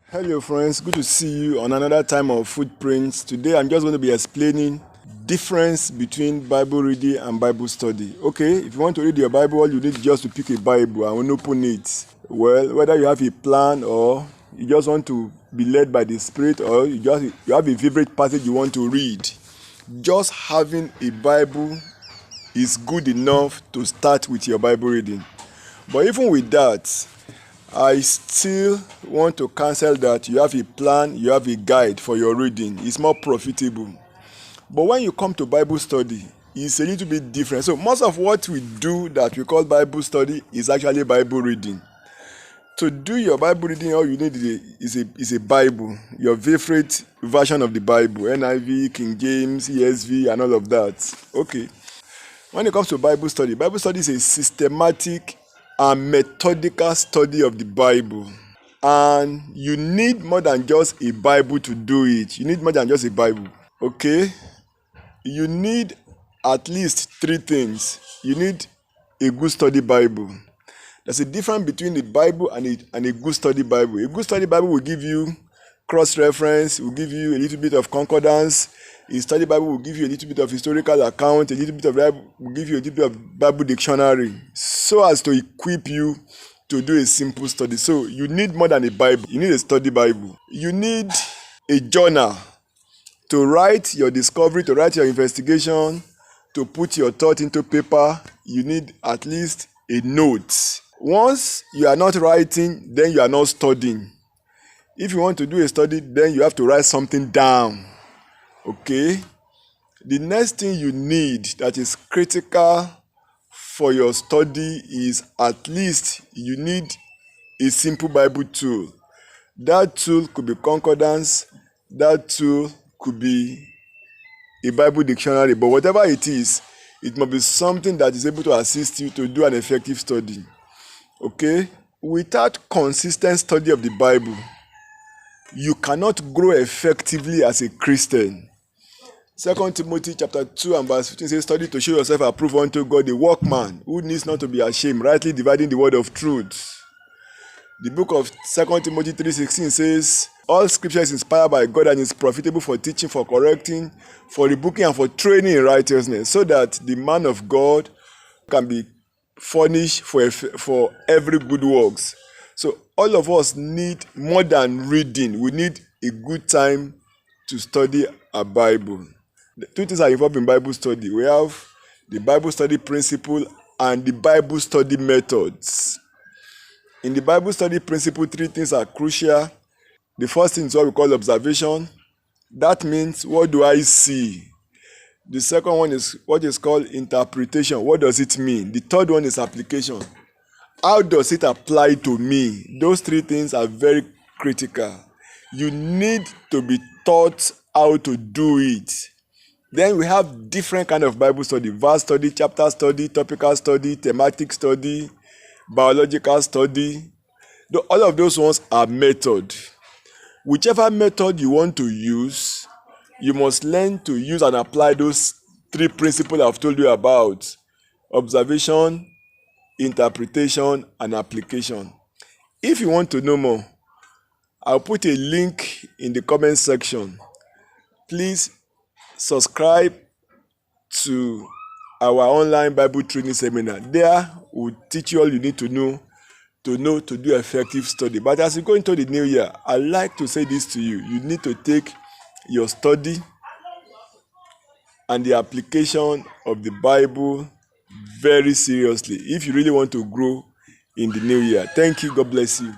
Hello friends, good to see you on another time of Footprints. Today I'm just going to be explaining difference between Bible reading and Bible study. Okay, if you want to read your Bible, all you need just to pick a Bible and open it. Well, whether you have a plan or you just want to be led by the Spirit, or you have a favorite passage you want to read, just having a Bible is good enough to start with your Bible reading. But even with that, I still want to cancel that you have a plan, you have a guide for your reading. It's more profitable. But when you come to Bible study, it's a little bit different. So most of what we do that we call Bible study is actually Bible reading. To do your Bible reading, all you need is a Bible, your favorite version of the Bible, NIV, King James, ESV, and all of that. Okay. When it comes to Bible study is a systematic and methodical study of the Bible. And you need more than just a Bible to do it. You need more than just a Bible. Okay? You need at least 3 things. You need a good study Bible. There's a difference between a Bible and a good study Bible. A good study Bible will give you cross-reference, will give you a little bit of concordance. A study Bible will give you a little bit of historical account, a little bit of Bible will give you a little bit of Bible dictionary, so as to equip you to do a simple study. So you need more than a Bible. You need a study Bible. You need a journal to write your discovery, to write your investigation, to put your thought into paper. You need at least a note. Once you are not writing, then you are not studying. If you want to do a study, then you have to write something down. Okay? The next thing you need that is critical for your study is at least you need a simple Bible tool. That tool could be concordance, that tool could be a Bible dictionary, but whatever it is, it must be something that is able to assist you to do an effective study. Okay? Without consistent study of the Bible, you cannot grow effectively as a Christian. 2 Timothy chapter 2 and verse 15 says, "Study to show yourself approved unto God, a workman who needs not to be ashamed, rightly dividing the word of truth." The book of 2 Timothy 3:16 says, "All scripture is inspired by God and is profitable for teaching, for correcting, for rebuking, and for training in righteousness, so that the man of God can be furnished for every good works." So all of us need more than reading. We need a good time to study a Bible. The 2 things are involved in Bible study. We have the Bible study principle and the Bible study methods. In the Bible study principle, 3 things are crucial. The first thing is what we call observation. That means, what do I see? The second one is what is called interpretation. What does it mean? The third one is application. How does it apply to me? Those 3 things are very critical. You need to be taught how to do it. Then we have different kind of Bible study: verse study, chapter study, topical study, thematic study, biological study. All of those ones are method. Whichever method you want to use, you must learn to use and apply those 3 principles I've told you about: observation, interpretation, and application. If you want to know more, I'll put a link in the comment section. Please subscribe to our online Bible training seminar. There we'll teach you all you need to know to do effective study. But as you go into the new year, I'd like to say this to you: you need to take your study and the application of the Bible very seriously if you really want to grow in the new year. Thank you. God bless you.